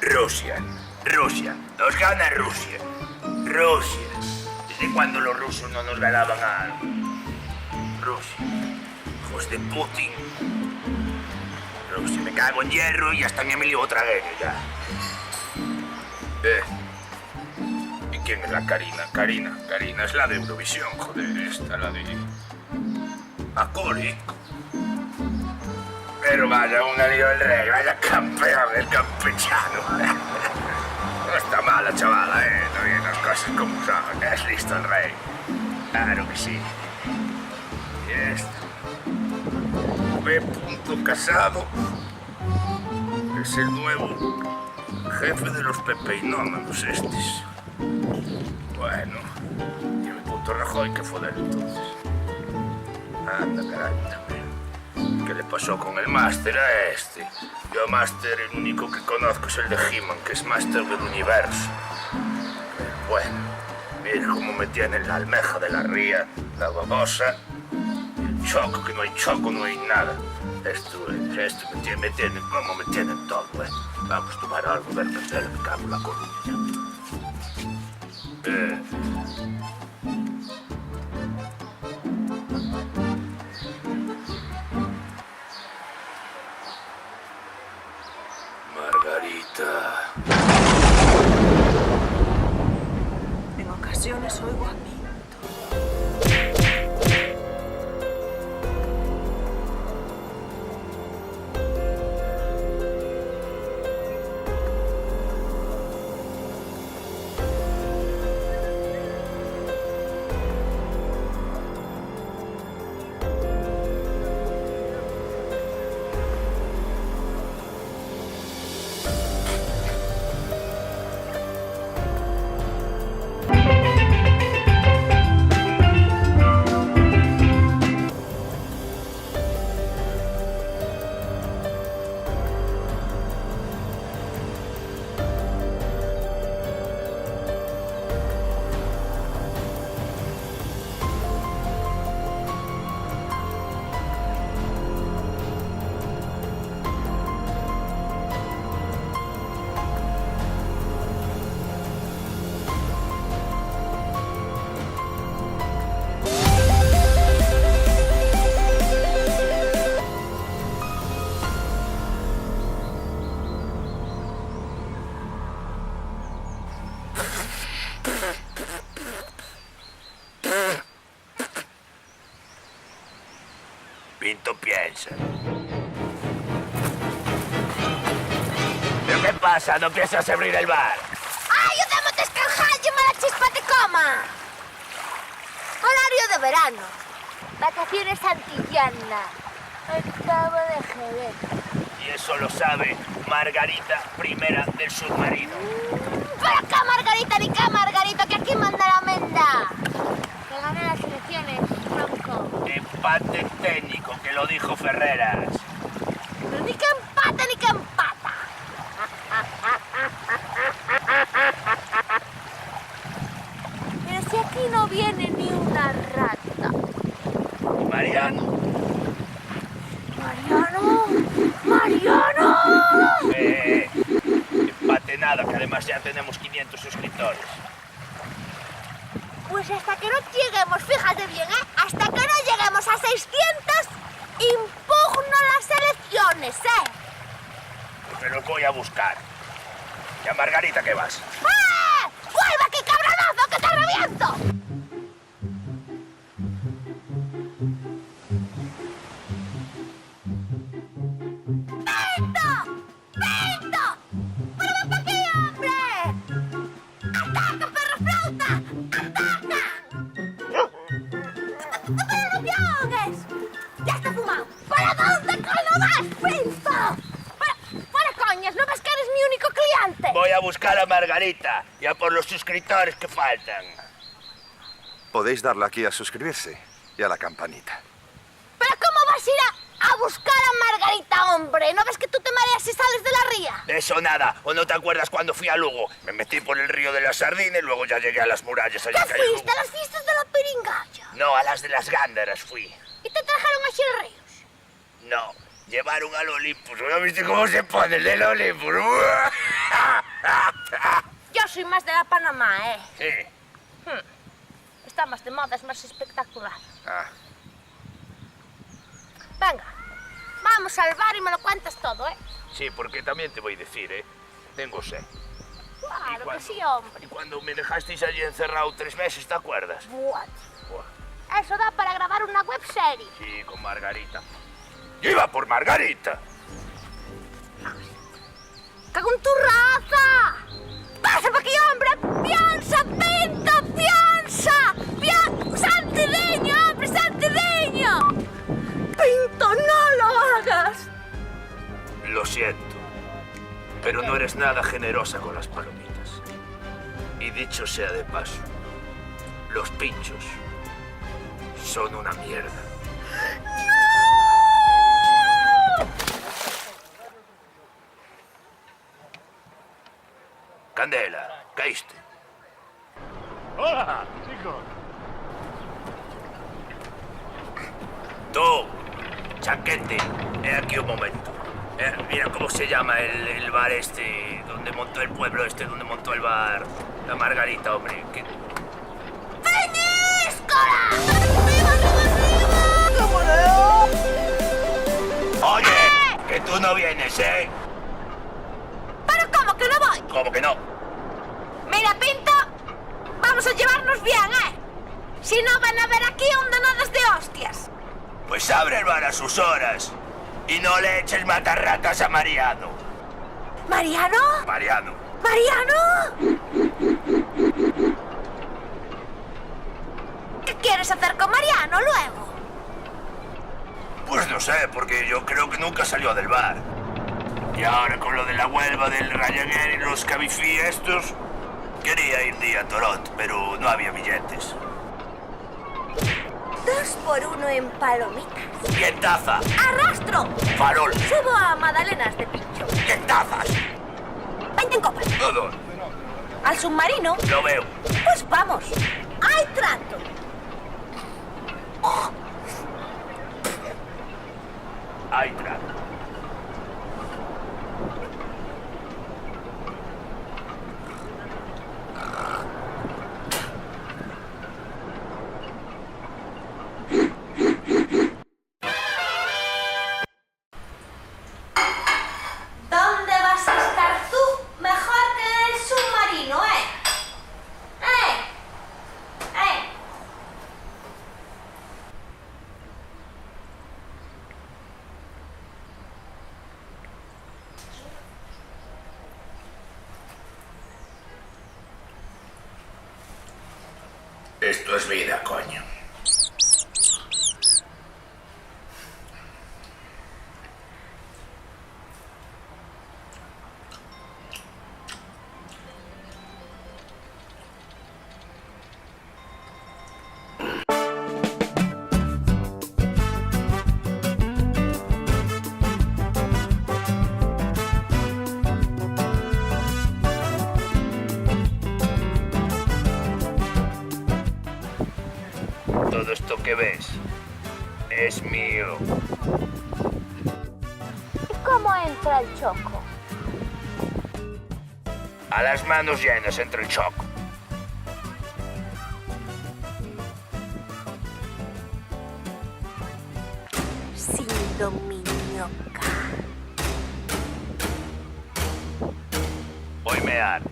Rusia. Rusia. Nos gana Rusia. Rusia. ¿Desde cuándo los rusos no nos ganaban algo? Rusia. Hijos de Putin. Rusia. Me cago en hierro y hasta mi amigo tragueño ya. ¿Y quién es la Karina? Karina es la de Eurovisión, joder, esta, la de... Acori. Pero vaya, un anillo del rey, vaya campeón, el campechano. No está mala, chavala, no viene las cosas como son, es listo el rey. Claro que sí. Y esto. B. Casado es el nuevo jefe de los pepeinómanos estos. Bueno, y el puto Rajoy, ¿qué fue de él entonces? Anda, caray, también. ¿Qué le pasó con el máster a este? Yo máster el único que conozco es el de He-Man, que es máster del universo. Pero bueno, mira cómo me tienen la almeja de la ría, la babosa, el choco, que no hay choco, no hay nada. Esto me tiene, como me tienen todo, Vamos a tomar algo, ver perder, me cago en la Coruña ya. Margarita. En ocasiones oigo a mí. Pinto piensa. ¿Pero qué pasa? ¿No piensas abrir el bar? ¡Ayúdame a descargar y la chispa te coma! Horario de verano. Vacaciones antillanas. Acabo de Jerez. Y eso lo sabe Margarita I del submarino. ¡Para acá, Margarita, ni acá, Margarita, que aquí manda la menda! Que gane las elecciones, tronco. Empate técnico, que lo dijo Ferreras. Pero ni que empata, ni que empata. Pero si aquí no viene ni una rata. ¿Y Mariano? ¡Mariano! ¡Mariano! Empate nada, que además ya tenemos 500 suscriptores. Pues hasta que no lleguemos, fíjate bien, hasta que no lleguemos a 600, impugno las elecciones, Pero los voy a buscar. ¿Y a Margarita qué vas? ¡Vuelve aquí, cabronazo, que te reviento! ¡Pinto! ¡Pinto! ¡Vuelve para aquí, hombre! ¡Ataca, perro flauta! ¡Ataca! ¡No me ahogues! ¡Ya está fumado! ¿Para dónde coño vas, Pinto? ¡Para coñas! ¿No ves que eres mi único cliente? Voy a buscar a Margarita y a por los suscriptores que faltan. Podéis darle aquí a suscribirse y a la campanita. ¿Pero cómo vas a ir a buscar a Margarita, hombre? ¿No ves que tú te mareas si sales de la ría? De eso nada. ¿O no te acuerdas cuando fui a Lugo? Me metí por el río de la Sardina y luego ya llegué a las murallas allá ¿Qué que hay en fuiste? Lugo. ¿A las fiestas de la Piringalla? No, a las de las Gándaras fui. ¿Y te trajeron así ríos? No, Llevaron al Olympus. ¿No viste cómo se pone el del Olympus? Yo soy más de la Panamá, ¿eh? Sí. Está más de moda, es más espectacular. Ah. Venga, vamos al bar y me lo cuentas todo, ¿eh? Sí, porque también te voy a decir, tengo sed. Claro que sí, hombre. Y cuando me dejasteis allí encerrado 3 meses, ¿te acuerdas? Buah, Buah. eso da para grabar una webserie. Sí, con Margarita. ¡Yo iba por Margarita! ¡Cago en tu raza! ¡Pasa por aquí, hombre! ¡Piensa, pinta, piensa! ¡Santideño, hombre, santideño! Pinto, no lo hagas. Lo siento, pero no eres nada generosa con las palomitas. Y dicho sea de paso, los pinchos son una mierda. Candela, caíste. Hola, chicos. Tú, Chaquete, aquí un momento. Mira cómo se llama el bar este, donde montó el pueblo este, donde montó el bar la Margarita, hombre. ¡Peñíscola! Oye, que tú no vienes, ¿eh? ¿Pero cómo que no voy? ¿Cómo que no? Mira, Pinto, vamos a llevarnos bien, ¿eh? Si no, van a ver aquí hondonadas de hostias. Pues abre el bar a sus horas y no le eches matarratas a Mariano. ¿Mariano? Mariano. ¿Mariano? ¿Qué quieres hacer con Mariano luego? Pues no sé, porque yo creo que nunca salió del bar. Y ahora con lo de la huelga del Ryanair y los Cabify estos, quería ir día a Toronto, pero no había billetes. 2 por 1 en palomitas. ¿Qué taza? ¡Arrastro! Farol. Subo a magdalenas de pincho. ¿Qué tazas? 20 en copas. Todo. ¿Al submarino? Lo veo. Pues vamos. ¡Hay trato! Hay trato. ¿Dónde vas a estar tú? Mejor que en el submarino, ¿eh? Esto es vida, coño. Todo esto que ves es mío. ¿Y cómo entra el choco? A las manos llenas entre el choco. Sin dominio. Voy a mear.